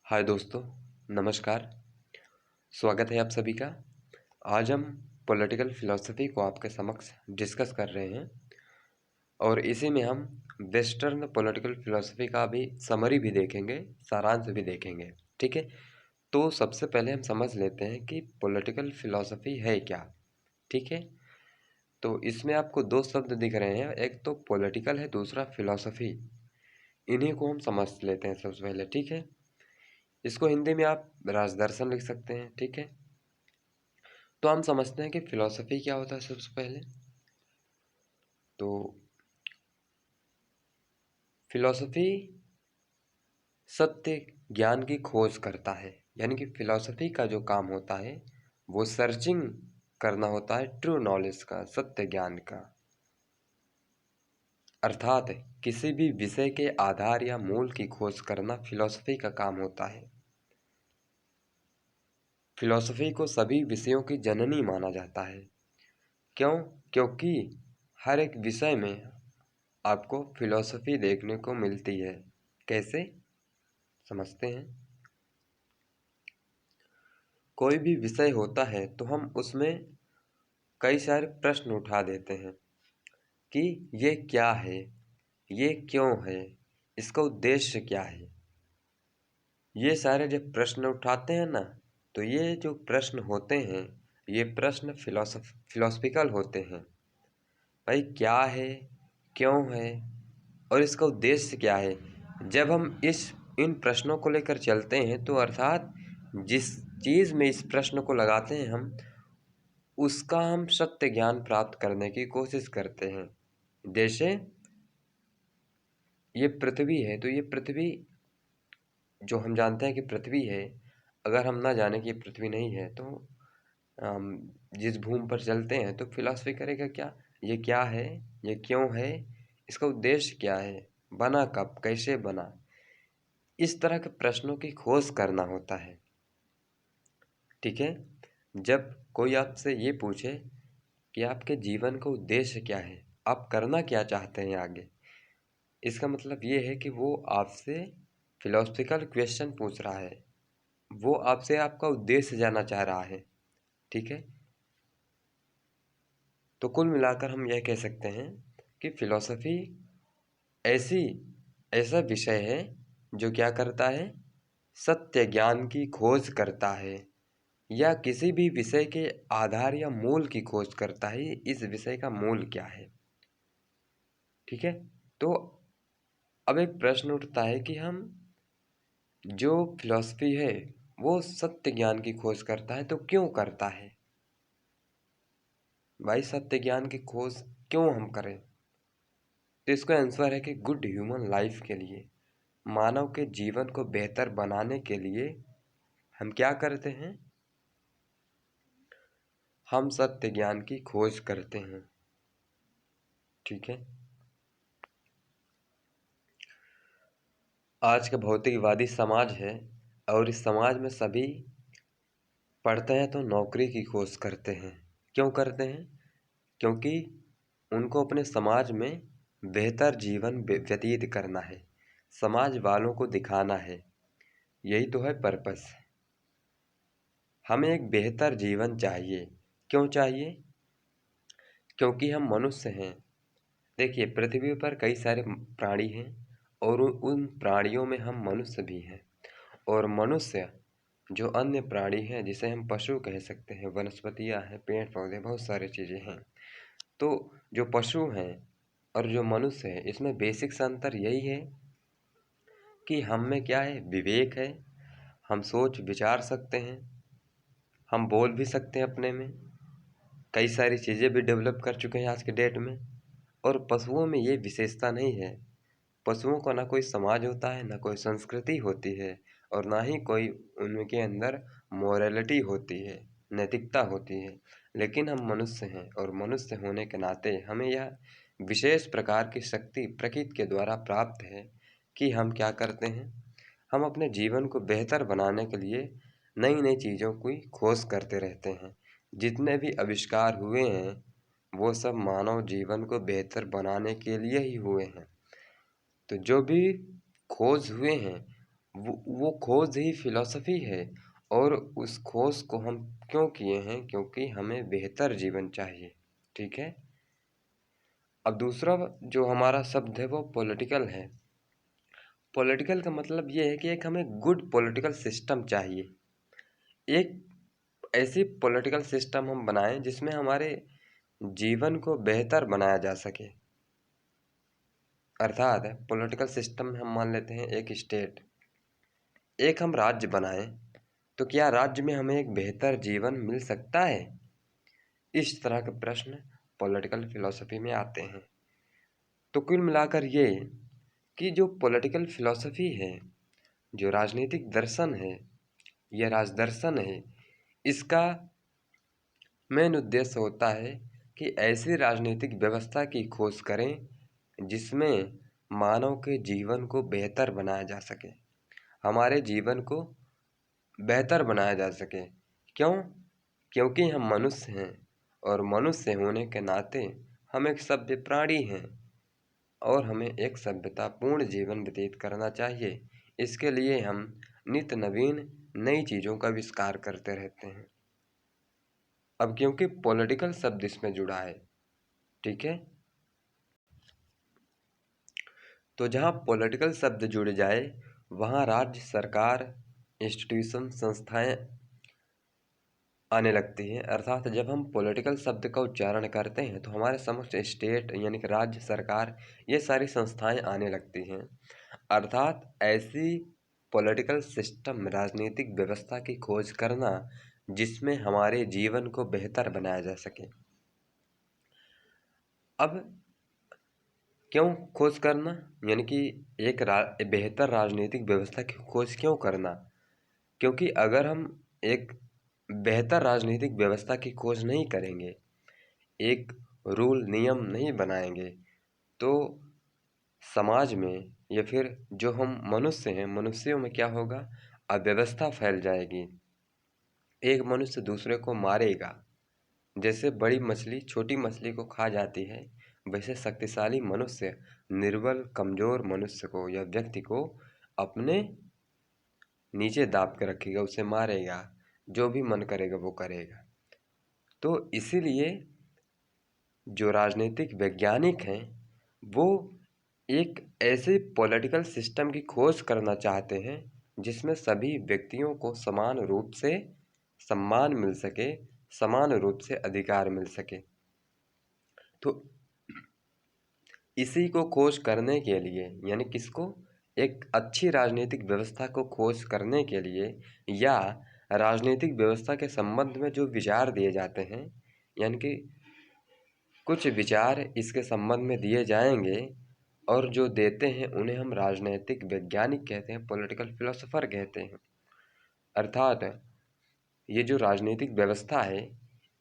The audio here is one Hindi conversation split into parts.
हाय दोस्तों, नमस्कार। स्वागत है आप सभी का। आज हम पॉलिटिकल फिलॉसफी को आपके समक्ष डिस्कस कर रहे हैं और इसी में हम वेस्टर्न पॉलिटिकल फिलॉसफी का भी समरी भी देखेंगे, सारांश भी देखेंगे। ठीक है, तो सबसे पहले हम समझ लेते हैं कि पॉलिटिकल फिलॉसफी है क्या। ठीक है, तो इसमें आपको दो शब्द दिख रहे हैं, एक तो पॉलिटिकल है, दूसरा फिलॉसफी। इन्हीं को हम समझ लेते हैं सबसे पहले। ठीक है, इसको हिंदी में आप राजदर्शन लिख सकते हैं। ठीक है, तो हम समझते हैं कि फिलॉसफी क्या होता है। सबसे पहले तो फिलॉसफी सत्य ज्ञान की खोज करता है, यानी कि फिलॉसफी का जो काम होता है वो सर्चिंग करना होता है ट्रू नॉलेज का, सत्य ज्ञान का। अर्थात किसी भी विषय के आधार या मूल की खोज करना फिलॉसफी का काम होता है। फिलॉसफी को सभी विषयों की जननी माना जाता है। क्यों? क्योंकि हर एक विषय में आपको फिलॉसफी देखने को मिलती है। कैसे? समझते हैं। कोई भी विषय होता है तो हम उसमें कई सारे प्रश्न उठा देते हैं कि ये क्या है, ये क्यों है, इसका उद्देश्य क्या है। ये सारे जब प्रश्न उठाते हैं ना, तो ये जो प्रश्न होते हैं ये प्रश्न फिलोसफिकल होते हैं। भाई क्या है, क्यों है और इसका उद्देश्य क्या है। जब हम इन प्रश्नों को लेकर चलते हैं तो अर्थात जिस चीज़ में इस प्रश्न को लगाते हैं हम, उसका हम सत्य ज्ञान प्राप्त करने की कोशिश करते हैं। जैसे ये पृथ्वी है, तो ये पृथ्वी जो हम जानते हैं कि पृथ्वी है, अगर हम ना जाने कि ये पृथ्वी नहीं है तो हम जिस भूमि पर चलते हैं तो फिलॉसफी करेगा क्या, ये क्या है, ये क्यों है, इसका उद्देश्य क्या है, बना कब, कैसे बना। इस तरह के प्रश्नों की खोज करना होता है। ठीक है, जब कोई आपसे ये पूछे कि आपके जीवन का उद्देश्य क्या है, आप करना क्या चाहते हैं आगे, इसका मतलब ये है कि वो आपसे फिलोसफिकल क्वेश्चन पूछ रहा है, वो आपसे आपका उद्देश्य जानना चाह रहा है। ठीक है, तो कुल मिलाकर हम यह कह सकते हैं कि फिलॉसफी ऐसी ऐसा विषय है जो क्या करता है, सत्य ज्ञान की खोज करता है या किसी भी विषय के आधार या मूल की खोज करता है, इस विषय का मूल क्या है। ठीक है, तो अब एक प्रश्न उठता है कि हम जो फिलॉसफी है वो सत्य ज्ञान की खोज करता है तो क्यों करता है। भाई सत्य ज्ञान की खोज क्यों हम करें, तो इसका आंसर है कि गुड ह्यूमन लाइफ के लिए, मानव के जीवन को बेहतर बनाने के लिए हम क्या करते हैं, हम सत्य ज्ञान की खोज करते हैं। ठीक है, आज का भौतिकवादी समाज है और इस समाज में सभी पढ़ते हैं तो नौकरी की खोज करते हैं। क्यों करते हैं? क्योंकि उनको अपने समाज में बेहतर जीवन व्यतीत करना है, समाज वालों को दिखाना है। यही तो है पर्पस। हमें एक बेहतर जीवन चाहिए। क्यों चाहिए? क्योंकि हम मनुष्य हैं। देखिए, पृथ्वी पर कई सारे प्राणी हैं और उन प्राणियों में हम मनुष्य भी हैं। और मनुष्य जो अन्य प्राणी हैं, जिसे हम पशु कह सकते हैं, वनस्पतियां हैं, पेड़ पौधे, बहुत सारी चीज़ें हैं। तो जो पशु हैं और जो मनुष्य है, इसमें बेसिक सा अंतर यही है कि हम में क्या है, विवेक है, हम सोच विचार सकते हैं, हम बोल भी सकते हैं अपने में, कई सारी चीज़ें भी डेवलप कर चुके हैं आज के डेट में। और पशुओं में ये विशेषता नहीं है। पशुओं का ना कोई समाज होता है, ना कोई संस्कृति होती है और ना ही कोई उनके अंदर मोरालिटी होती है, नैतिकता होती है। लेकिन हम मनुष्य हैं और मनुष्य होने के नाते हमें यह विशेष प्रकार की शक्ति प्रकृति के द्वारा प्राप्त है कि हम क्या करते हैं, हम अपने जीवन को बेहतर बनाने के लिए नई नई चीज़ों की खोज करते रहते हैं। जितने भी आविष्कार हुए हैं वो सब मानव जीवन को बेहतर बनाने के लिए ही हुए हैं। तो जो भी खोज हुए हैं वो खोज ही फिलॉसफी है। और उस खोज को हम क्यों किए हैं? क्योंकि हमें बेहतर जीवन चाहिए। ठीक है। अब दूसरा जो हमारा शब्द है वो पॉलिटिकल है। पॉलिटिकल का मतलब ये है कि एक हमें गुड पॉलिटिकल सिस्टम चाहिए। एक ऐसी पॉलिटिकल सिस्टम हम बनाएं जिसमें हमारे जीवन को बेहतर बनाया जा सके। अर्थात पॉलिटिकल सिस्टम में हम मान लेते हैं एक स्टेट, एक हम राज्य बनाएं, तो क्या राज्य में हमें एक बेहतर जीवन मिल सकता है? इस तरह के प्रश्न पॉलिटिकल फिलॉसफी में आते हैं। तो कुल मिलाकर ये कि जो पॉलिटिकल फिलॉसफी है, जो राजनीतिक दर्शन है, यह राजदर्शन है, इसका मेन उद्देश्य होता है कि ऐसी राजनीतिक व्यवस्था की खोज करें जिसमें मानव के जीवन को बेहतर बनाया जा सके, हमारे जीवन को बेहतर बनाया जा सके। क्यों? क्योंकि हम मनुष्य हैं और मनुष्य होने के नाते हम एक सभ्य प्राणी हैं और हमें एक सभ्यतापूर्ण जीवन व्यतीत करना चाहिए। इसके लिए हम नित्य नवीन नई चीज़ों का आविष्कार करते रहते हैं। अब क्योंकि पॉलिटिकल शब्द इसमें जुड़ा है, ठीक है, तो जहाँ पॉलिटिकल शब्द जुड़ जाए वहाँ राज्य, सरकार, इंस्टीट्यूशन, संस्थाएं आने लगती हैं। अर्थात जब हम पॉलिटिकल शब्द का उच्चारण करते हैं तो हमारे समक्ष स्टेट यानी कि राज्य, सरकार, ये सारी संस्थाएं आने लगती हैं। अर्थात ऐसी पॉलिटिकल सिस्टम, राजनीतिक व्यवस्था की खोज करना जिसमें हमारे जीवन को बेहतर बनाया जा सके। अब क्यों खोज करना, यानी कि एक बेहतर राजनीतिक व्यवस्था की खोज क्यों करना? क्योंकि अगर हम एक बेहतर राजनीतिक व्यवस्था की खोज नहीं करेंगे, एक रूल नियम नहीं बनाएंगे, तो समाज में या फिर जो हम मनुष्य हैं, मनुष्यों में क्या होगा? अव्यवस्था फैल जाएगी। एक मनुष्य दूसरे को मारेगा। जैसे बड़ी मछली छोटी मछली को खा जाती है, वैसे शक्तिशाली मनुष्य निर्बल कमजोर मनुष्य को या व्यक्ति को अपने नीचे दाब के रखेगा, उसे मारेगा, जो भी मन करेगा वो करेगा। तो इसीलिए जो राजनीतिक वैज्ञानिक हैं वो एक ऐसे पॉलिटिकल सिस्टम की खोज करना चाहते हैं जिसमें सभी व्यक्तियों को समान रूप से सम्मान मिल सके, समान रूप से अधिकार मिल सके। तो इसी को खोज करने के लिए, यानी किसको? एक अच्छी राजनीतिक व्यवस्था को खोज करने के लिए या राजनीतिक व्यवस्था के संबंध में जो विचार दिए जाते हैं, यानी कि कुछ विचार इसके संबंध में दिए जाएंगे और जो देते हैं उन्हें हम राजनीतिक वैज्ञानिक कहते हैं, पॉलिटिकल फिलोसोफर कहते हैं। अर्थात ये जो राजनीतिक व्यवस्था है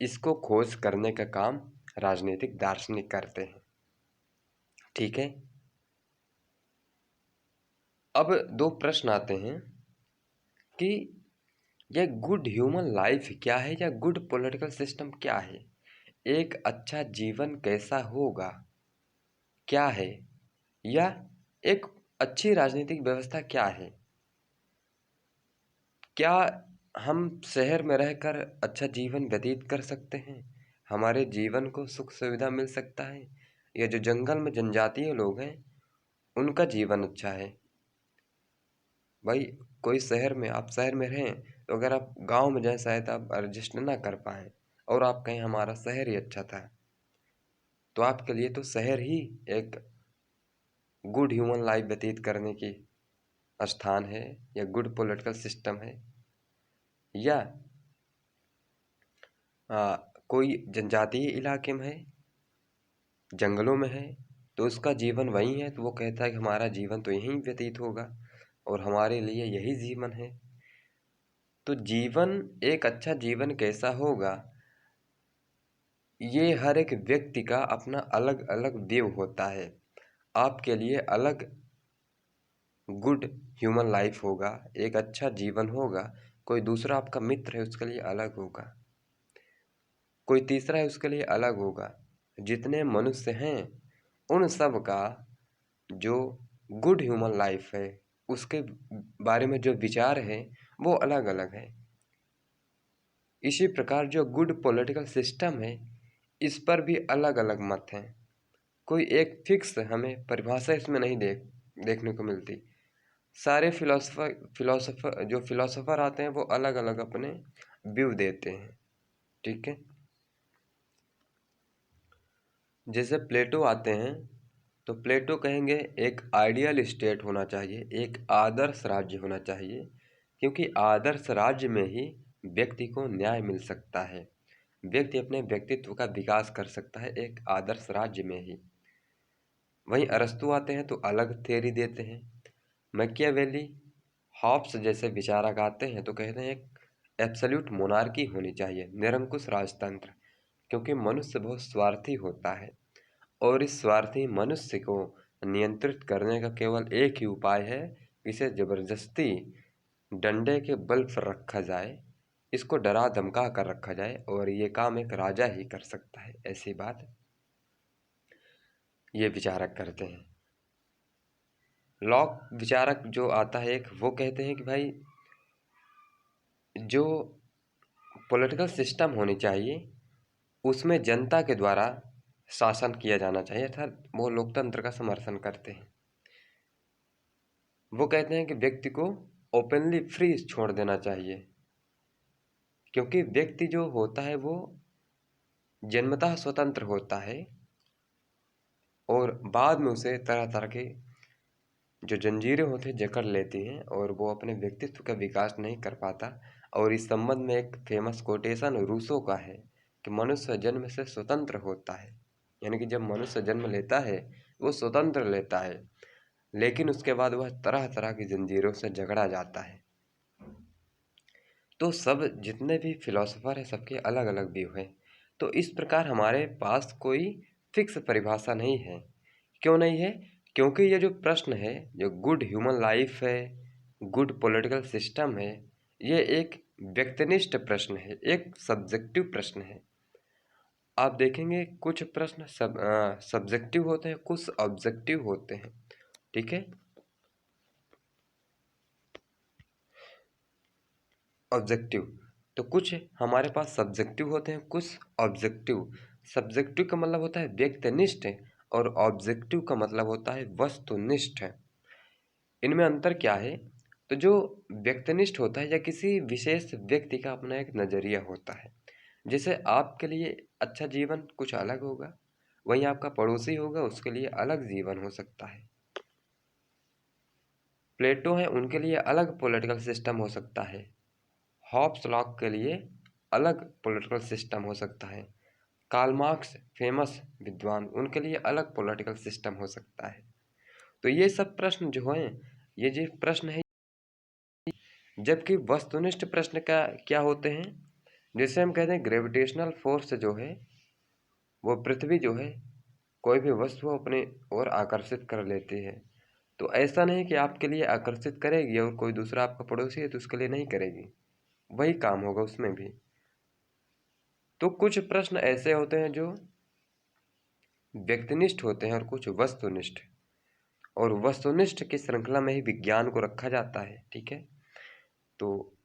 इसको खोज करने का काम राजनीतिक दार्शनिक करते हैं। ठीक है। अब दो प्रश्न आते हैं कि यह गुड ह्यूमन लाइफ क्या है या गुड पॉलिटिकल सिस्टम क्या है? एक अच्छा जीवन कैसा होगा, क्या है? या एक अच्छी राजनीतिक व्यवस्था क्या है? क्या हम शहर में रहकर अच्छा जीवन व्यतीत कर सकते हैं? हमारे जीवन को सुख सुविधा मिल सकता है? या जो जंगल में जनजातीय लोग हैं उनका जीवन अच्छा है? भाई कोई शहर में, आप शहर में रहें तो अगर आप गांव में जाएं शायद आप एडजस्ट ना कर पाएँ और आप कहें हमारा शहर ही अच्छा था, तो आपके लिए तो शहर ही एक गुड ह्यूमन लाइफ व्यतीत करने की स्थान है या गुड पॉलिटिकल सिस्टम है। या कोई जनजातीय इलाके में है, जंगलों में है, तो उसका जीवन वही है, तो वो कहता है कि हमारा जीवन तो यहीं व्यतीत होगा और हमारे लिए यही जीवन है। तो जीवन, एक अच्छा जीवन कैसा होगा, ये हर एक व्यक्ति का अपना अलग अलग व्यू होता है। आपके लिए अलग गुड ह्यूमन लाइफ होगा, एक अच्छा जीवन होगा। कोई दूसरा आपका मित्र है उसके लिए अलग होगा, कोई तीसरा है उसके लिए अलग होगा। जितने मनुष्य हैं उन सब का जो गुड ह्यूमन लाइफ है, उसके बारे में जो विचार है वो अलग अलग है। इसी प्रकार जो गुड पॉलिटिकल सिस्टम है, इस पर भी अलग अलग मत हैं। कोई एक फिक्स हमें परिभाषा इसमें नहीं देखने को मिलती। सारे फिलोसोफर आते हैं वो अलग अलग अपने व्यू देते हैं। ठीक है, जैसे प्लेटो आते हैं तो प्लेटो कहेंगे एक आइडियल स्टेट होना चाहिए, एक आदर्श राज्य होना चाहिए, क्योंकि आदर्श राज्य में ही व्यक्ति को न्याय मिल सकता है, व्यक्ति अपने व्यक्तित्व का विकास कर सकता है एक आदर्श राज्य में ही। वहीं अरस्तु आते हैं तो अलग थ्योरी देते हैं। मैकियावेली, हॉब्स जैसे विचारक आते हैं तो कहते हैं एक एब्सोल्यूट मोनार्की होनी चाहिए, निरंकुश राजतंत्र, क्योंकि मनुष्य बहुत स्वार्थी होता है और इस स्वार्थी मनुष्य को नियंत्रित करने का केवल एक ही उपाय है, इसे जबरदस्ती डंडे के बल पर रखा जाए, इसको डरा धमका कर रखा जाए और ये काम एक राजा ही कर सकता है। ऐसी बात ये विचारक करते हैं। लॉक विचारक जो आता है एक, वो कहते हैं कि भाई जो पॉलिटिकल सिस्टम होनी चाहिए उसमें जनता के द्वारा शासन किया जाना चाहिए, अर्थात वो लोकतंत्र का समर्थन करते हैं। वो कहते हैं कि व्यक्ति को ओपनली फ्री छोड़ देना चाहिए, क्योंकि व्यक्ति जो होता है वो जन्मतः स्वतंत्र होता है और बाद में उसे तरह तरह के जो जंजीरें होती हैं जकड़ लेती हैं और वो अपने व्यक्तित्व का विकास नहीं कर पाता। और इस संबंध में एक फेमस कोटेशन रूसो का है कि मनुष्य जन्म से स्वतंत्र होता है, यानी कि जब मनुष्य जन्म लेता है वो स्वतंत्र लेता है, लेकिन उसके बाद वह तरह तरह की जंजीरों से झगड़ा जाता है। तो सब जितने भी फिलोसोफर हैं सबके अलग अलग व्यू हैं। तो इस प्रकार हमारे पास कोई फिक्स परिभाषा नहीं है। क्यों नहीं है? क्योंकि ये जो प्रश्न है, जो गुड ह्यूमन लाइफ है, गुड पॉलिटिकल सिस्टम है, ये एक व्यक्तिनिष्ठ प्रश्न है, एक सब्जेक्टिव प्रश्न है। आप देखेंगे कुछ प्रश्न सब्जेक्टिव होते हैं, कुछ ऑब्जेक्टिव होते हैं। ठीक है, ऑब्जेक्टिव तो कुछ हमारे पास सब्जेक्टिव होते हैं, कुछ ऑब्जेक्टिव। सब्जेक्टिव का मतलब होता है व्यक्तिनिष्ठ और ऑब्जेक्टिव का मतलब होता है वस्तुनिष्ठ। इनमें अंतर क्या है? तो जो व्यक्तिनिष्ठ होता है या किसी विशेष व्यक्ति का अपना एक नज़रिया होता है, जैसे आपके लिए अच्छा जीवन कुछ अलग होगा, वहीं आपका पड़ोसी होगा उसके लिए अलग जीवन हो सकता है। प्लेटो है उनके लिए अलग पॉलिटिकल सिस्टम हो सकता है, हॉब्स लॉक के लिए अलग पॉलिटिकल सिस्टम हो सकता है, कार्ल मार्क्स फेमस विद्वान उनके लिए अलग पॉलिटिकल सिस्टम हो सकता है। तो ये सब प्रश्न जो हैं, ये जो प्रश्न है, जबकि वस्तुनिष्ठ प्रश्न का क्या होते हैं, जैसे हम कहते हैं ग्रेविटेशनल फोर्स जो है वो पृथ्वी जो है कोई भी वस्तु अपने ओर आकर्षित कर लेती है। तो ऐसा नहीं कि आपके लिए आकर्षित करेगी और कोई दूसरा आपका पड़ोसी है तो उसके लिए नहीं करेगी, वही काम होगा उसमें भी। तो कुछ प्रश्न ऐसे होते हैं जो व्यक्तिनिष्ठ होते हैं और कुछ वस्तुनिष्ठ, और वस्तुनिष्ठ की श्रृंखला में ही विज्ञान को रखा जाता है। ठीक है, तो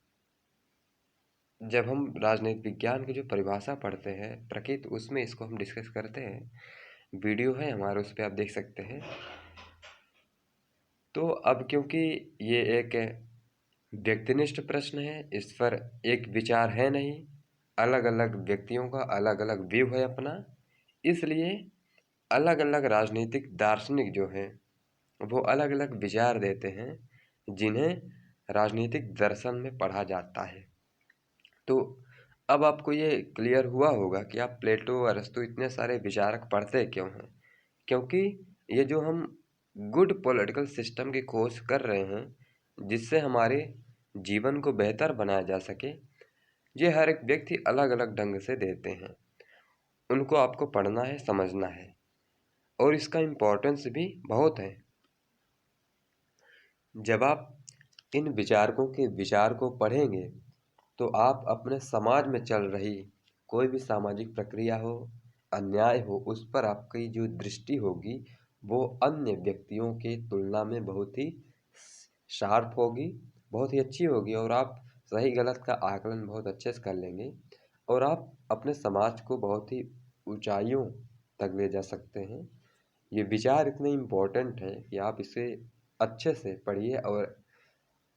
जब हम राजनीति विज्ञान की जो परिभाषा पढ़ते हैं प्रकृति, उसमें इसको हम डिस्कस करते हैं। वीडियो है हमारे, उस पर आप देख सकते हैं। तो अब क्योंकि ये एक व्यक्तिनिष्ठ प्रश्न है, इस पर एक विचार है नहीं, अलग अलग व्यक्तियों का अलग अलग व्यू है अपना, इसलिए अलग अलग राजनीतिक दार्शनिक जो हैं वो अलग अलग विचार देते हैं जिन्हें राजनीतिक दर्शन में पढ़ा जाता है। तो अब आपको ये क्लियर हुआ होगा कि आप प्लेटो अरस्तु इतने सारे विचारक पढ़ते क्यों हैं। क्योंकि ये जो हम गुड पॉलिटिकल सिस्टम की खोज कर रहे हैं जिससे हमारे जीवन को बेहतर बनाया जा सके, ये हर एक व्यक्ति अलग अलग ढंग से देते हैं, उनको आपको पढ़ना है, समझना है, और इसका इम्पोर्टेंस भी बहुत है। जब आप इन विचारकों के विचार को पढ़ेंगे तो आप अपने समाज में चल रही कोई भी सामाजिक प्रक्रिया हो, अन्याय हो, उस पर आपकी जो दृष्टि होगी वो अन्य व्यक्तियों की तुलना में बहुत ही शार्प होगी, बहुत ही अच्छी होगी और आप सही गलत का आकलन बहुत अच्छे से कर लेंगे और आप अपने समाज को बहुत ही ऊंचाइयों तक ले जा सकते हैं। ये विचार इतने इम्पोर्टेंट है कि आप इसे अच्छे से पढ़िए और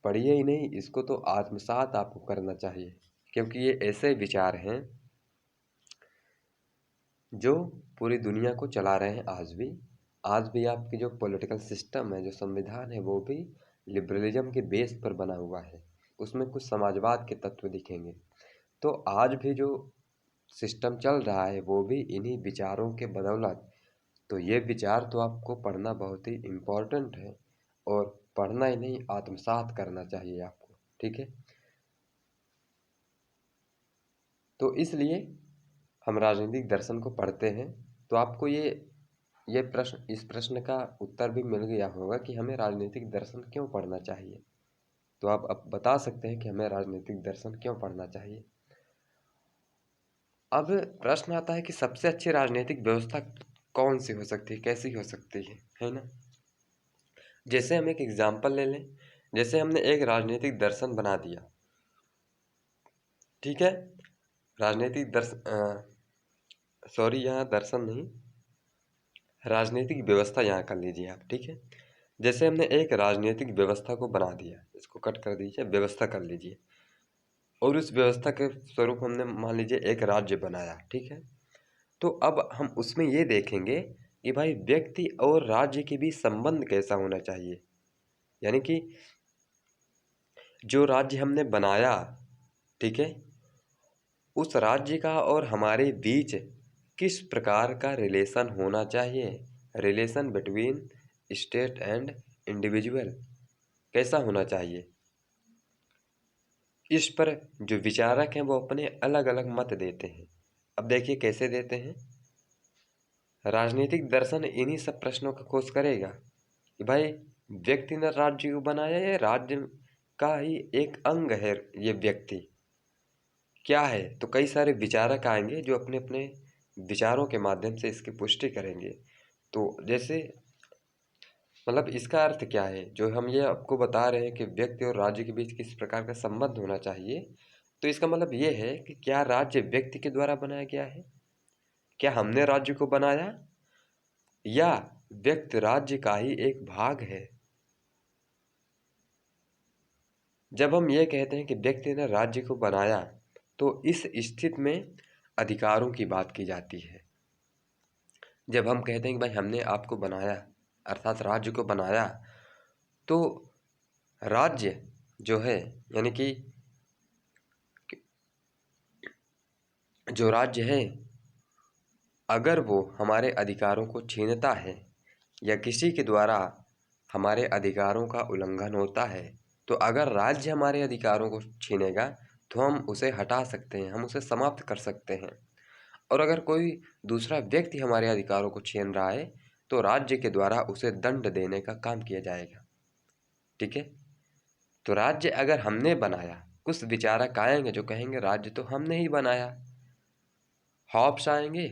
पढ़िए ही नहीं, इसको तो आत्मसात आपको करना चाहिए, क्योंकि ये ऐसे विचार हैं जो पूरी दुनिया को चला रहे हैं। आज भी आपकी जो पॉलिटिकल सिस्टम है, जो संविधान है, वो भी लिबरलिज्म के बेस पर बना हुआ है। उसमें कुछ समाजवाद के तत्व दिखेंगे। तो आज भी जो सिस्टम चल रहा है वो भी इन्हीं विचारों के बदौलत। तो ये विचार तो आपको पढ़ना बहुत ही इम्पोर्टेंट है और पढ़ना ही नहीं, आत्मसात करना चाहिए आपको। ठीक है, तो इसलिए हम राजनीतिक दर्शन को पढ़ते हैं। तो आपको इस प्रश्न का उत्तर भी मिल गया होगा कि हमें राजनीतिक दर्शन क्यों पढ़ना चाहिए। तो आप अब बता सकते हैं कि हमें राजनीतिक दर्शन क्यों पढ़ना चाहिए। अब प्रश्न आता है कि सबसे अच्छी राजनीतिक व्यवस्था कौन सी हो सकती है, कैसी हो सकती है ना। जैसे हम एक एग्जाम्पल ले लें, जैसे हमने एक राजनीतिक दर्शन बना दिया, ठीक है, राजनीतिक दर्शन, सॉरी यहाँ दर्शन नहीं, राजनीतिक व्यवस्था यहाँ कर लीजिए आप। ठीक है, जैसे हमने एक राजनीतिक व्यवस्था को बना दिया, इसको कट कर दीजिए, व्यवस्था कर लीजिए, और उस व्यवस्था के स्वरूप हमने मान लीजिए एक राज्य बनाया। ठीक है, तो अब हम उसमें ये देखेंगे कि भाई व्यक्ति और राज्य के बीच संबंध कैसा होना चाहिए। यानी कि जो राज्य हमने बनाया, ठीक है, उस राज्य का और हमारे बीच किस प्रकार का रिलेशन होना चाहिए। Relation between state and individual कैसा होना चाहिए। इस पर जो विचारक हैं वो अपने अलग अलग मत देते हैं। अब देखिए कैसे देते हैं। राजनीतिक दर्शन इन्हीं सब प्रश्नों का खोज करेगा कि भाई व्यक्ति ने राज्य को बनाया, या राज्य का ही एक अंग है ये व्यक्ति, क्या है। तो कई सारे विचारक आएंगे जो अपने अपने विचारों के माध्यम से इसकी पुष्टि करेंगे। तो जैसे मतलब इसका अर्थ क्या है, जो हम ये आपको बता रहे हैं कि व्यक्ति और राज्य के बीच किस प्रकार का संबंध होना चाहिए, तो इसका मतलब ये है कि क्या राज्य व्यक्ति के द्वारा बनाया गया है, क्या हमने राज्य को बनाया, या व्यक्ति राज्य का ही एक भाग है। जब हम ये कहते हैं कि व्यक्ति ने राज्य को बनाया, तो इस स्थिति में अधिकारों की बात की जाती है। जब हम कहते हैं कि भाई हमने आपको बनाया, अर्थात राज्य को बनाया, तो राज्य जो है, यानी कि जो राज्य है, अगर वो हमारे अधिकारों को छीनता है या किसी के द्वारा हमारे अधिकारों का उल्लंघन होता है, तो अगर राज्य हमारे अधिकारों को छीनेगा तो हम उसे हटा सकते हैं, हम उसे समाप्त कर सकते हैं। और अगर कोई दूसरा व्यक्ति हमारे अधिकारों को छीन रहा है तो राज्य के द्वारा उसे दंड देने का काम किया जाएगा। ठीक है, तो राज्य अगर हमने बनाया, कुछ विचारक आएंगे जो कहेंगे राज्य तो हमने ही बनाया। हॉब्स आएंगे,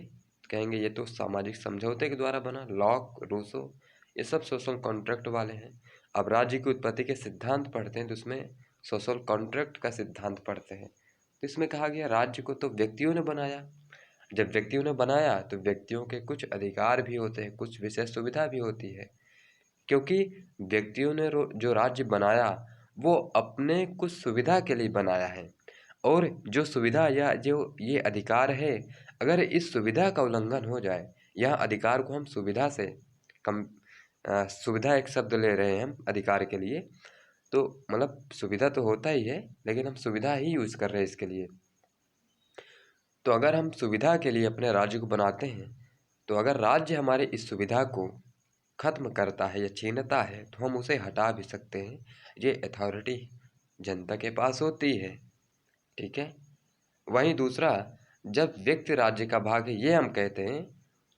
कहेंगे ये तो सामाजिक समझौते के द्वारा बना। लॉक, रूसो, ये सब सोशल कॉन्ट्रैक्ट वाले हैं। अब राज्य की उत्पत्ति के सिद्धांत पढ़ते हैं तो उसमें सोशल कॉन्ट्रैक्ट का सिद्धांत पढ़ते हैं। तो इसमें कहा गया राज्य को तो व्यक्तियों ने बनाया। जब व्यक्तियों ने बनाया तो व्यक्तियों के कुछ अधिकार भी होते हैं, कुछ विशेष सुविधा भी होती है, क्योंकि व्यक्तियों ने जो राज्य बनाया वो अपने कुछ सुविधा के लिए बनाया है। और जो सुविधा या जो ये अधिकार है, अगर इस सुविधा का उल्लंघन हो जाए, यह अधिकार को हम सुविधा से कम, सुविधा एक शब्द ले रहे हैं हम अधिकार के लिए, तो मतलब सुविधा तो होता ही है लेकिन हम सुविधा ही यूज़ कर रहे हैं इसके लिए। तो अगर हम सुविधा के लिए अपने राज्य को बनाते हैं, तो अगर राज्य हमारे इस सुविधा को खत्म करता है या छीनता है तो हम उसे हटा भी सकते हैं। ये अथॉरिटी जनता के पास होती है। ठीक है, वहीं दूसरा, जब व्यक्ति राज्य का भाग है ये हम कहते हैं,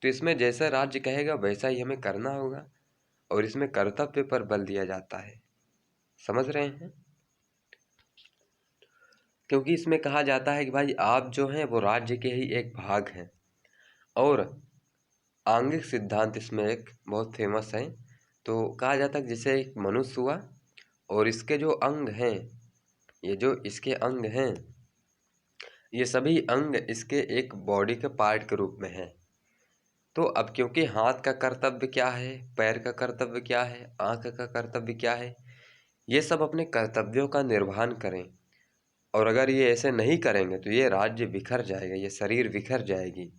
तो इसमें जैसा राज्य कहेगा वैसा ही हमें करना होगा और इसमें कर्तव्य पर बल दिया जाता है। समझ रहे हैं, क्योंकि इसमें कहा जाता है कि भाई आप जो हैं वो राज्य के ही एक भाग हैं। और आंगिक सिद्धांत इसमें एक बहुत फेमस है। तो कहा जाता है कि जैसे एक मनुष्य हुआ और इसके जो अंग हैं, ये जो इसके अंग हैं, ये सभी अंग इसके एक बॉडी के पार्ट के रूप में हैं। तो अब क्योंकि हाथ का कर्तव्य क्या है, पैर का कर्तव्य क्या है, आँख का कर्तव्य क्या है, ये सब अपने कर्तव्यों का निर्वहन करें। और अगर ये ऐसे नहीं करेंगे तो ये राज्य बिखर जाएगा, ये शरीर बिखर जाएगी।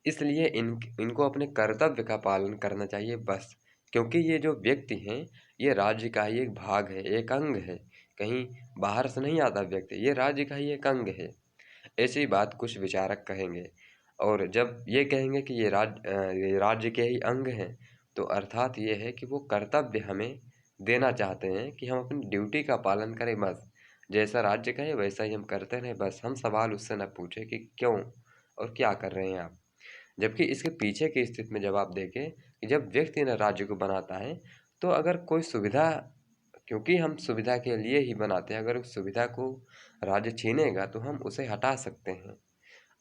इसलिए इनको अपने कर्तव्य का पालन करना चाहिए बस। क्योंकि ये जो व्यक्ति हैं, ये राज्य का ही एक भाग है, एक अंग है, कहीं बाहर से नहीं आता व्यक्ति, ये राज्य का ही एक अंग है। ऐसी बात कुछ विचारक कहेंगे। और जब ये कहेंगे कि ये राज्य के ही अंग हैं, तो अर्थात ये है कि वो कर्तव्य हमें देना चाहते हैं कि हम अपनी ड्यूटी का पालन करें बस। जैसा राज्य कहे वैसा ही हम करते रहें बस, हम सवाल उससे न पूछें कि क्यों और क्या कर रहे हैं आप। जबकि इसके पीछे की स्थिति में जब आप देखें कि जब व्यक्ति न राज्य को बनाता है, तो अगर कोई सुविधा, क्योंकि हम सुविधा के लिए ही बनाते हैं, अगर उस सुविधा को राज्य छीनेगा तो हम उसे हटा सकते हैं।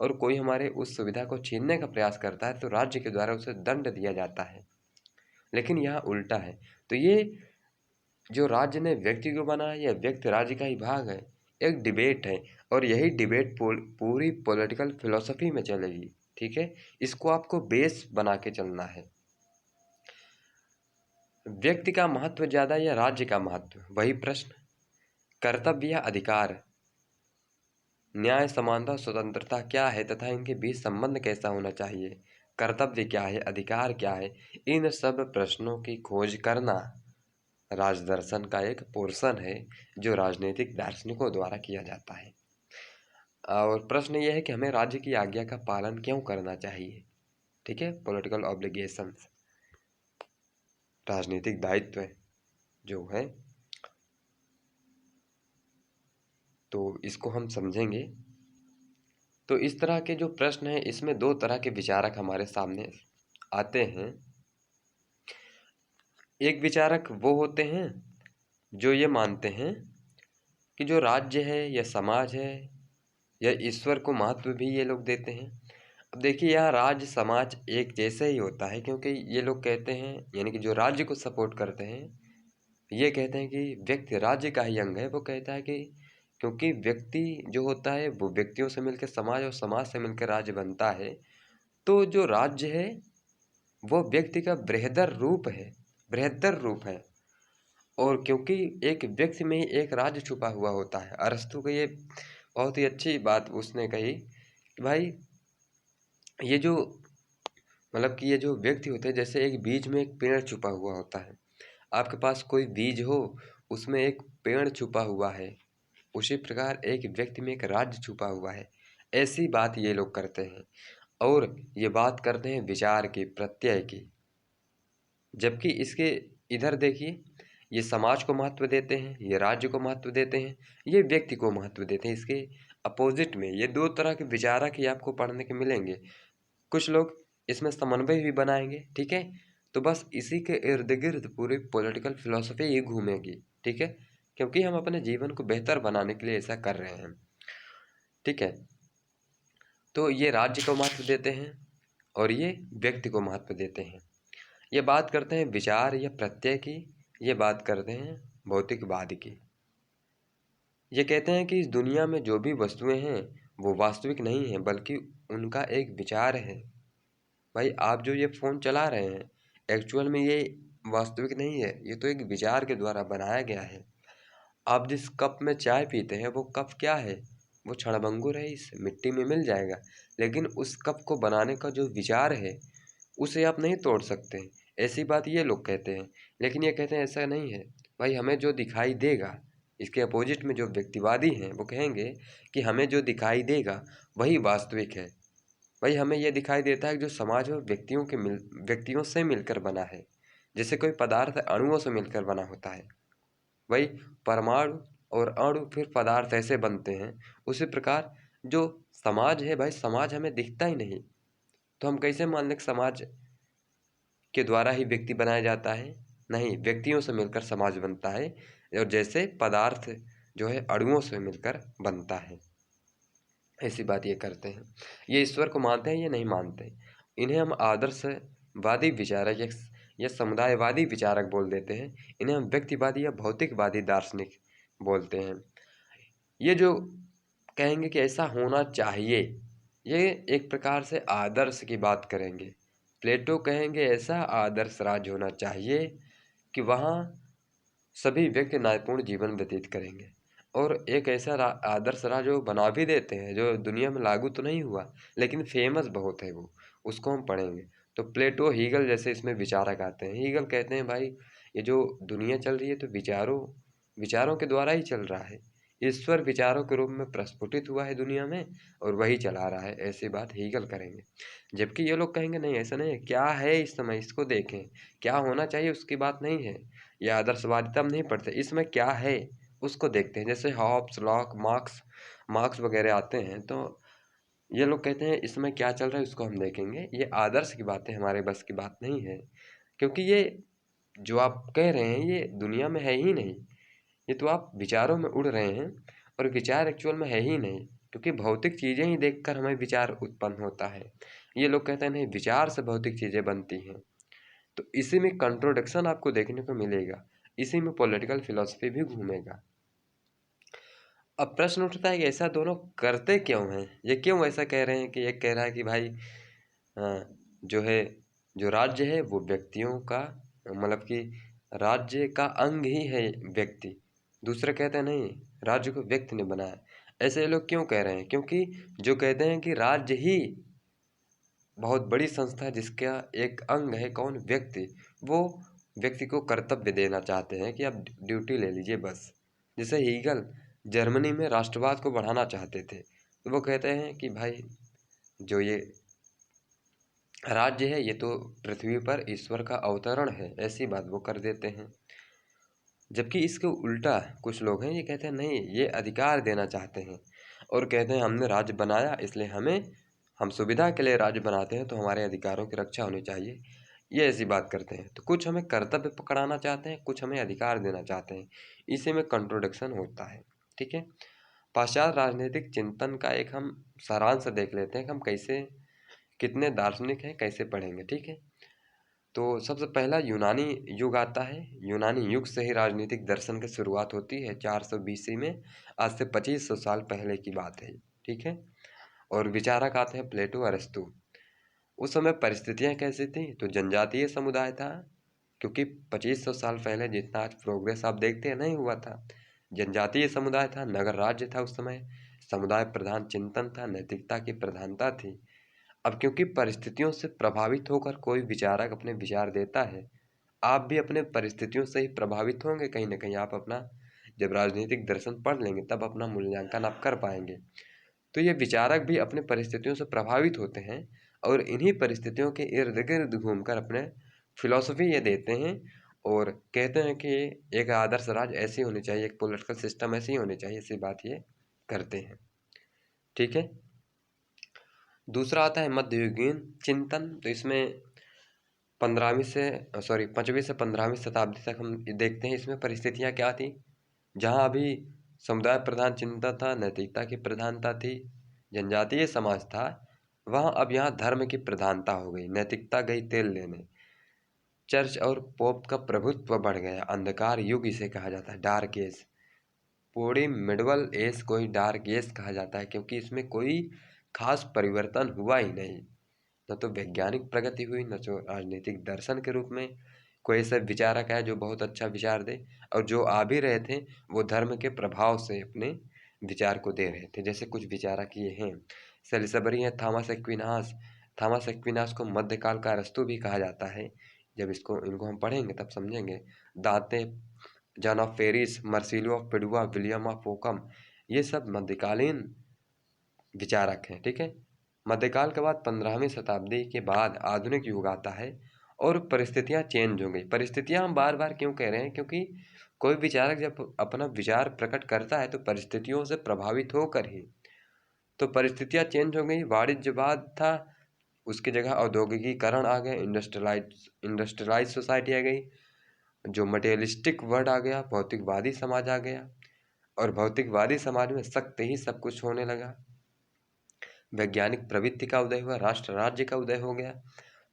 और कोई हमारे उस सुविधा को छीनने का प्रयास करता है तो राज्य के द्वारा उसे दंड दिया जाता है। लेकिन यहाँ उल्टा है। तो ये जो राज्य ने व्यक्ति को बनाया, या व्यक्ति राज्य का ही भाग है, एक डिबेट है। और यही डिबेट पूरी पॉलिटिकल फिलॉसफी में चलेगी। ठीक है, इसको आपको बेस बना के चलना है। व्यक्ति का महत्व ज्यादा या राज्य का महत्व, वही प्रश्न। कर्तव्य या अधिकार, न्याय, समानता, स्वतंत्रता क्या है तथा इनके बीच संबंध कैसा होना चाहिए, कर्तव्य क्या है, अधिकार क्या है, इन सब प्रश्नों की खोज करना राजदर्शन का एक पोर्शन है जो राजनीतिक दार्शनिकों द्वारा किया जाता है। और प्रश्न यह है कि हमें राज्य की आज्ञा का पालन क्यों करना चाहिए। ठीक है, पॉलिटिकल ऑब्लिगेशंस, राजनीतिक दायित्व जो है, तो इसको हम समझेंगे। तो इस तरह के जो प्रश्न हैं, इसमें दो तरह के विचारक हमारे सामने आते हैं। एक विचारक वो होते हैं जो ये मानते हैं कि जो राज्य है या समाज है या ईश्वर को महत्व भी ये लोग देते हैं। अब देखिए, यहाँ राज्य समाज एक जैसे ही होता है, क्योंकि ये लोग कहते हैं, यानी कि जो राज्य को सपोर्ट करते हैं, ये कहते हैं कि व्यक्ति राज्य का ही अंग है। वो कहता है कि क्योंकि व्यक्ति जो होता है वो व्यक्तियों से मिलकर समाज, और समाज से मिलकर राज्य बनता है, तो जो राज्य है वो व्यक्ति का बृहत्तर रूप है। और क्योंकि एक व्यक्ति में ही एक राज्य छुपा हुआ होता है। अरस्तु को ये बहुत ही अच्छी बात उसने कही कि भाई, ये जो मतलब कि ये जो व्यक्ति होते हैं, जैसे एक बीज में एक पेड़ छुपा हुआ होता है। आपके पास कोई बीज हो, उसमें एक पेड़ छुपा हुआ है, उसी प्रकार एक व्यक्ति में एक राज्य छुपा हुआ है। ऐसी बात ये लोग करते हैं। और ये बात करते हैं विचार की, प्रत्यय की। जबकि इसके इधर देखिए, ये समाज को महत्व देते हैं, ये राज्य को महत्व देते हैं, ये व्यक्ति को महत्व देते हैं। इसके अपोजिट में ये दो तरह के विचारक ही आपको पढ़ने के मिलेंगे। कुछ लोग इसमें समन्वय भी बनाएंगे। ठीक है, तो बस इसी के इर्द गिर्द पूरी पॉलिटिकल फिलॉसफी ही घूमेगी। ठीक है, क्योंकि हम अपने जीवन को बेहतर बनाने के लिए ऐसा कर रहे हैं। ठीक है, तो ये राज्य को महत्व देते हैं और ये व्यक्ति को महत्व देते हैं। ये बात करते हैं विचार या प्रत्यय की, ये बात करते हैं भौतिकवाद की। ये कहते हैं कि इस दुनिया में जो भी वस्तुएं हैं वो वास्तविक नहीं है, बल्कि उनका एक विचार है। भाई, आप जो ये फ़ोन चला रहे हैं, एक्चुअल में ये वास्तविक नहीं है, ये तो एक विचार के द्वारा बनाया गया है। आप जिस कप में चाय पीते हैं, वो कप क्या है? वो क्षणभंगुर है, इस मिट्टी में मिल जाएगा। लेकिन उस कप को बनाने का जो विचार है, उसे आप नहीं तोड़ सकते। ऐसी बात ये लोग कहते हैं। लेकिन ये कहते हैं ऐसा नहीं है। भाई, हमें जो दिखाई देगा, इसके अपोजिट में जो व्यक्तिवादी हैं वो कहेंगे कि हमें जो दिखाई देगा वही वास्तविक है। भाई, हमें ये दिखाई देता है कि जो समाज और व्यक्तियों से मिलकर बना है। जैसे कोई पदार्थ अणुओं से मिलकर बना होता है, वही परमाणु और अणु फिर पदार्थ ऐसे बनते हैं। उसी प्रकार जो समाज है, भाई समाज हमें दिखता ही नहीं, तो हम कैसे मान लें कि समाज के द्वारा ही व्यक्ति बनाया जाता है? नहीं, व्यक्तियों से मिलकर समाज बनता है। और जैसे पदार्थ जो है अणुओं से मिलकर बनता है, ऐसी बात ये करते हैं। ये ईश्वर को मानते हैं, ये नहीं मानते। इन्हें हम आदर्शवादी विचारक या समुदायवादी विचारक बोल देते हैं। इन्हें हम व्यक्तिवादी या भौतिकवादी दार्शनिक बोलते हैं। ये जो कहेंगे कि ऐसा होना चाहिए, ये एक प्रकार से आदर्श की बात करेंगे। प्लेटो कहेंगे ऐसा आदर्श राज्य होना चाहिए कि वहाँ सभी व्यक्ति न्यायपूर्ण जीवन व्यतीत करेंगे। और एक ऐसा आदर्श राज्य वो बना भी देते हैं जो दुनिया में लागू तो नहीं हुआ, लेकिन फेमस बहुत है वो, उसको हम पढ़ेंगे। तो प्लेटो, हीगल जैसे इसमें विचारक आते हैं। हीगल कहते हैं भाई ये जो दुनिया चल रही है तो विचारों के द्वारा ही चल रहा है। ईश्वर विचारों के रूप में प्रस्फुटित हुआ है दुनिया में और वही चला रहा है, ऐसी बात हीगल करेंगे। जबकि ये लोग कहेंगे नहीं, ऐसा नहीं है, क्या है इस समय इसको देखें, क्या होना चाहिए उसकी बात नहीं है, ये आदर्शवादिता हम नहीं पढ़ते, इसमें क्या है उसको देखते हैं। जैसे हॉब्स, लॉक, मार्क्स मार्क्स वगैरह आते हैं तो ये लोग कहते हैं इसमें क्या चल रहा है उसको हम देखेंगे। ये आदर्श की बातें हमारे बस की बात नहीं है, क्योंकि ये जो आप कह रहे हैं ये दुनिया में है ही नहीं। ये तो आप विचारों में उड़ रहे हैं और विचार एक्चुअल में है ही नहीं, क्योंकि भौतिक चीज़ें ही देखकर हमें विचार उत्पन्न होता है। ये लोग कहते हैं नहीं, विचार से भौतिक चीज़ें बनती हैं। तो इसी में कंट्रोडिक्शन आपको देखने को मिलेगा, इसी में पॉलिटिकल फिलॉसफी भी घूमेगा। अब प्रश्न उठता है कि ऐसा दोनों करते क्यों हैं, ये क्यों ऐसा कह रहे हैं कि एक कह रहा है कि भाई जो है, जो राज्य है वो व्यक्तियों का, मतलब कि राज्य का अंग ही है व्यक्ति। दूसरे कहते हैं नहीं, राज्य को व्यक्ति ने बनाया। ऐसे ये लोग क्यों कह रहे हैं? क्योंकि जो कहते हैं कि राज्य ही बहुत बड़ी संस्था है जिसका एक अंग है कौन? व्यक्ति। वो व्यक्ति को कर्तव्य देना चाहते हैं कि आप ड्यूटी ले लीजिए बस। जैसे हीगल जर्मनी में राष्ट्रवाद को बढ़ाना चाहते थे, तो वो कहते हैं कि भाई जो ये राज्य है ये तो पृथ्वी पर ईश्वर का अवतरण है, ऐसी बात वो कर देते हैं। जबकि इसके उल्टा कुछ लोग हैं, ये कहते हैं नहीं, ये अधिकार देना चाहते हैं और कहते हैं हमने राज्य बनाया इसलिए हम सुविधा के लिए राज्य बनाते हैं तो हमारे अधिकारों की रक्षा होनी चाहिए, ये ऐसी बात करते हैं। तो कुछ हमें कर्तव्य पकड़ाना चाहते हैं, कुछ हमें अधिकार देना चाहते हैं, इसी में कंट्रोडिक्शन होता है। ठीक है, पाश्चात्य राजनीतिक चिंतन का एक हम सारांश देख लेते हैं कि हम कैसे, कितने दार्शनिक हैं, कैसे पढ़ेंगे। ठीक है, तो सबसे पहला यूनानी युग आता है। यूनानी युग से ही राजनीतिक दर्शन की शुरुआत होती है 400 BC में, आज से 2500 साल पहले की बात है। ठीक है, और विचारक आते हैं प्लेटो, अरस्तु। उस समय परिस्थितियां कैसी थी? तो जनजातीय समुदाय था, क्योंकि 2500 साल पहले जितना आज प्रोग्रेस आप देखते हैं नहीं हुआ था। जनजातीय समुदाय था, नगर राज्य था उस समय, समुदाय प्रधान चिंतन था, नैतिकता की प्रधानता थी। अब क्योंकि परिस्थितियों से प्रभावित होकर कोई विचारक अपने विचार देता है, आप भी अपने परिस्थितियों से ही प्रभावित होंगे कहीं ना कहीं। आप अपना जब राजनीतिक दर्शन पढ़ लेंगे तब अपना मूल्यांकन आप कर पाएंगे। तो ये विचारक भी अपने परिस्थितियों से प्रभावित होते हैं और इन्हीं परिस्थितियों के इर्द गिर्द घूमकर अपने फिलॉसफी ये देते हैं और कहते हैं कि एक आदर्श राज्य ऐसी होनी चाहिए, एक पॉलिटिकल सिस्टम ऐसी होनी चाहिए, ऐसी बात ये करते हैं। ठीक है, दूसरा आता है मध्ययुगीन चिंतन। तो इसमें 5वीं से 15वीं शताब्दी तक हम देखते हैं इसमें परिस्थितियां क्या थी। जहां अभी समुदाय प्रधान चिंतन था, नैतिकता की प्रधानता थी, जनजातीय समाज था, वहां अब यहाँ धर्म की प्रधानता हो गई, नैतिकता गई तेल लेने, चर्च और पोप का प्रभुत्व बढ़ गया। अंधकार युग इसे कहा जाता है, डार्क एज। पूरी मिडवल एज को ही डार्क एज कहा जाता है, क्योंकि इसमें कोई खास परिवर्तन हुआ ही नहीं। न तो वैज्ञानिक प्रगति हुई, न तो राजनीतिक दर्शन के रूप में कोई ऐसा विचारक है जो बहुत अच्छा विचार दे, और जो आ भी रहे थे वो धर्म के प्रभाव से अपने विचार को दे रहे थे। जैसे कुछ विचारक ये हैं, सेलिसबरी है, थॉमस एक्विनास को मध्यकाल का अरस्तु भी कहा जाता है। जब इनको हम पढ़ेंगे तब समझेंगे। Dante, John of Paris, Marsilio of Padua, William of Ockham, ये सब मध्यकालीन विचारक हैं। ठीक है, मध्यकाल के बाद 15वीं शताब्दी के बाद आधुनिक युग आता है और परिस्थितियां चेंज हो गई। परिस्थितियां हम बार बार क्यों कह रहे हैं? क्योंकि कोई विचारक जब अपना विचार प्रकट करता है तो परिस्थितियों से प्रभावित होकर ही। तो परिस्थितियां चेंज हो गई, वाणिज्यवाद था, उसकी जगह औद्योगिकीकरण आ गया, इंडस्ट्रियलाइज सोसाइटी आ गई, जो मटेरियलिस्टिक वर्ड आ गया, भौतिकवादी समाज आ गया, और भौतिकवादी समाज में सख्त ही सब कुछ होने लगा। वैज्ञानिक प्रवृत्ति का उदय हुआ, राष्ट्र राज्य का उदय हो गया।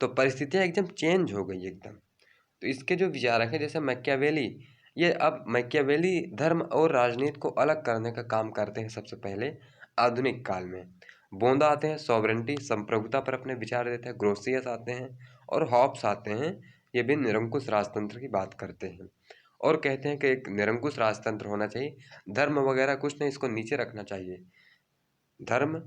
तो परिस्थितियां एकदम चेंज हो गई एकदम। तो इसके जो विचारक हैं जैसे मैकियावेली, ये अब मैकियावेली धर्म और राजनीति को अलग करने का काम करते हैं सबसे पहले आधुनिक काल में। बोंदा आते हैं सॉवरेंटी संप्रभुता पर अपने विचार देते हैं, ग्रोसियस आते हैं और हॉब्स आते हैं, ये भी निरंकुश राजतंत्र की बात करते हैं और कहते हैं कि एक निरंकुश राजतंत्र होना चाहिए, धर्म वगैरह कुछ नहीं, इसको नीचे रखना चाहिए, धर्म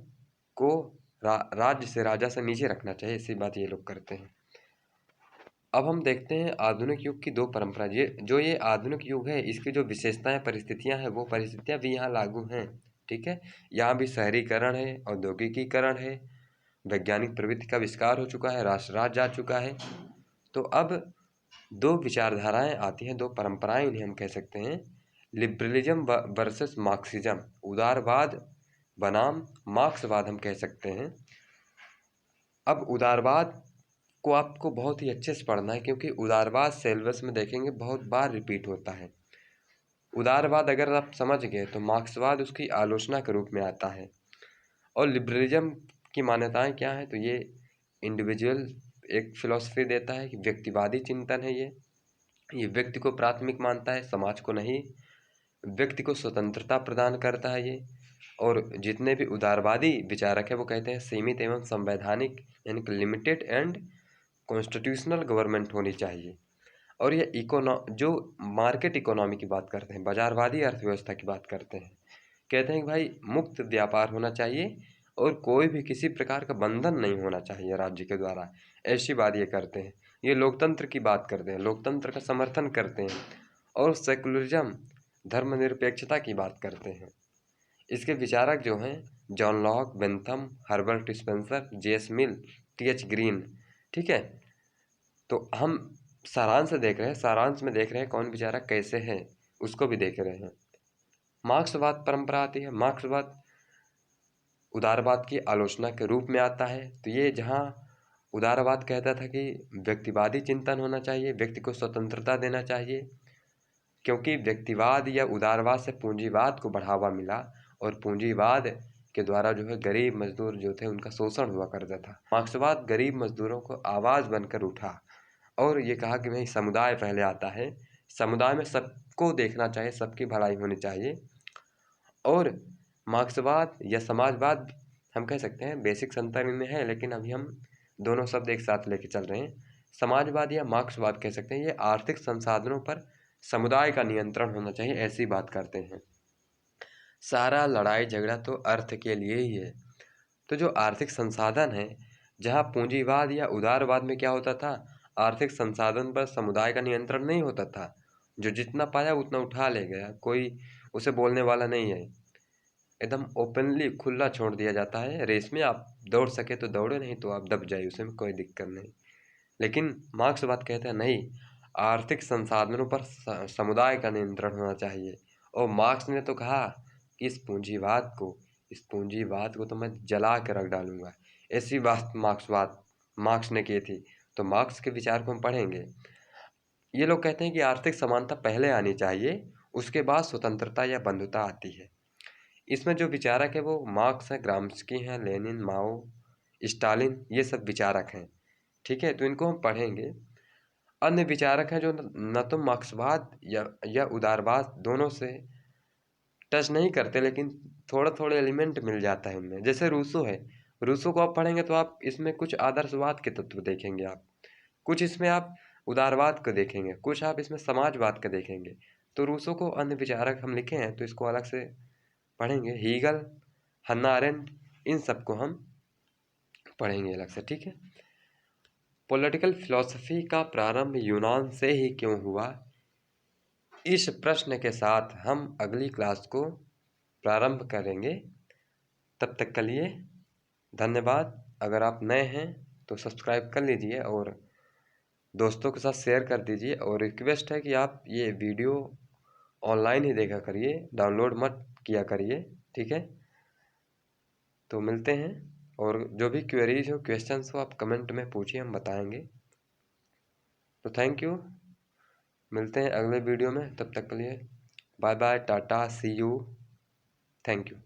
को राज्य से राजा से नीचे रखना चाहिए, ऐसी बात ये लोग करते हैं। अब हम देखते हैं आधुनिक युग की दो परंपरा। ये आधुनिक युग है, इसकी जो विशेषताएं परिस्थितियां हैं वो परिस्थितियां भी यहाँ लागू हैं। ठीक है, यहाँ भी शहरीकरण है, औद्योगिकीकरण है, वैज्ञानिक प्रवृत्ति का विस्तार हो चुका है, राष्ट्र राज्य आ चुका है। तो अब दो विचारधाराएं आती हैं, दो परंपराएं इन्हें हम कह सकते हैं, लिबरलिज्म वर्सेस मार्क्सिज्म, उदारवाद बनाम मार्क्सवाद हम कह सकते हैं। अब उदारवाद को आपको बहुत ही अच्छे से पढ़ना है क्योंकि उदारवाद सिलेबस में देखेंगे बहुत बार रिपीट होता है। उदारवाद अगर आप समझ गए तो मार्क्सवाद उसकी आलोचना के रूप में आता है। और लिबरलिज्म की मान्यताएं क्या है, तो ये इंडिविजुअल एक फिलॉसफी देता है कि व्यक्तिवादी चिंतन है, ये व्यक्ति को प्राथमिक मानता है, समाज को नहीं, व्यक्ति को स्वतंत्रता प्रदान करता है ये। और जितने भी उदारवादी विचारक है वो कहते हैं सीमित एवं संवैधानिक यानी कि लिमिटेड एंड कॉन्स्टिट्यूशनल गवर्नमेंट होनी चाहिए। और ये जो मार्केट इकोनॉमी की बात करते हैं, बाजारवादी अर्थव्यवस्था की बात करते हैं, कहते हैं कि भाई मुक्त व्यापार होना चाहिए और कोई भी किसी प्रकार का बंधन नहीं होना चाहिए राज्य के द्वारा, ऐसी बात ये करते हैं। ये लोकतंत्र की बात करते हैं, लोकतंत्र का समर्थन करते हैं और सेकुलरिज्म धर्मनिरपेक्षता की बात करते हैं। इसके विचारक जो हैं John Locke, Bentham, Herbert Spencer, JS Mill, TH Green. ठीक है, तो हम सारांश देख रहे हैं, सारांश में देख रहे हैं कौन विचारक कैसे हैं उसको भी देख रहे हैं। मार्क्सवाद परंपरा आती है, मार्क्सवाद उदारवाद की आलोचना के रूप में आता है। तो ये जहाँ उदारवाद कहता था कि व्यक्तिवादी चिंतन होना चाहिए, व्यक्ति को स्वतंत्रता देना चाहिए, क्योंकि व्यक्तिवाद या उदारवाद से पूंजीवाद को बढ़ावा मिला और पूंजीवाद के द्वारा जो है गरीब मजदूर जो थे उनका शोषण हुआ करता था। मार्क्सवाद गरीब मजदूरों को आवाज़ बनकर उठा और ये कहा कि भाई समुदाय पहले आता है, समुदाय में सबको देखना चाहिए, सबकी भलाई होनी चाहिए। और मार्क्सवाद या समाजवाद हम कह सकते हैं, बेसिक संतर इनमें है लेकिन अभी हम दोनों शब्द एक साथ लेके चल रहे हैं। समाजवाद या मार्क्सवाद कह सकते हैं, ये आर्थिक संसाधनों पर समुदाय का नियंत्रण होना चाहिए, ऐसी बात करते हैं। सारा लड़ाई झगड़ा तो अर्थ के लिए ही है। तो जो आर्थिक संसाधन है, जहाँ पूंजीवाद या उदारवाद में क्या होता था, आर्थिक संसाधन पर समुदाय का नियंत्रण नहीं होता था, जो जितना पाया उतना उठा ले गया, कोई उसे बोलने वाला नहीं है, एकदम ओपनली खुला छोड़ दिया जाता है। रेस में आप दौड़ सके तो दौड़े, नहीं तो आप दब जाइए, उसमें कोई दिक्कत नहीं। लेकिन मार्क्सवाद कहते हैं नहीं, आर्थिक संसाधनों पर समुदाय का नियंत्रण होना चाहिए। और मार्क्स ने तो कहा कि इस पूंजीवाद को तो मैं जला कर रख डालूंगा, ऐसी बात मार्क्स ने की थी। तो मार्क्स के विचार को हम पढ़ेंगे। ये लोग कहते हैं कि आर्थिक समानता पहले आनी चाहिए, उसके बाद स्वतंत्रता या बंधुता आती है। इसमें जो विचारक है वो मार्क्स हैं, ग्राम्स्की हैं, लेनिन, माओ, स्टालिन, ये सब विचारक हैं। ठीक है, तो इनको हम पढ़ेंगे। अन्य विचारक हैं जो न तो मार्क्सवाद या उदारवाद दोनों से टच नहीं करते, लेकिन थोड़ा थोड़ा एलिमेंट मिल जाता है इनमें। जैसे रूसो है, रूसो को आप पढ़ेंगे तो आप इसमें कुछ आदर्शवाद के तत्व देखेंगे, आप कुछ इसमें आप उदारवाद को देखेंगे, कुछ आप इसमें समाजवाद का देखेंगे। तो रूसो को अन्य विचारक हम लिखे हैं तो इसको अलग से पढ़ेंगे। हीगल, हन्ना अरेंट, इन सबको हम पढ़ेंगे अलग से। ठीक है, पॉलिटिकल फिलॉसफी का प्रारंभ यूनान से ही क्यों हुआ, इस प्रश्न के साथ हम अगली क्लास को प्रारंभ करेंगे। तब तक के लिए धन्यवाद। अगर आप नए हैं तो सब्सक्राइब कर लीजिए और दोस्तों के साथ शेयर कर दीजिए। और रिक्वेस्ट है कि आप ये वीडियो ऑनलाइन ही देखा करिए, डाउनलोड मत किया करिए। ठीक है, तो मिलते हैं। और जो भी क्वेरीज हो, क्वेश्चंस हो, आप कमेंट में पूछिए, हम बताएंगे। तो थैंक यू, मिलते हैं अगले वीडियो में। तब तक के लिए bye bye, tata, see you, thank you.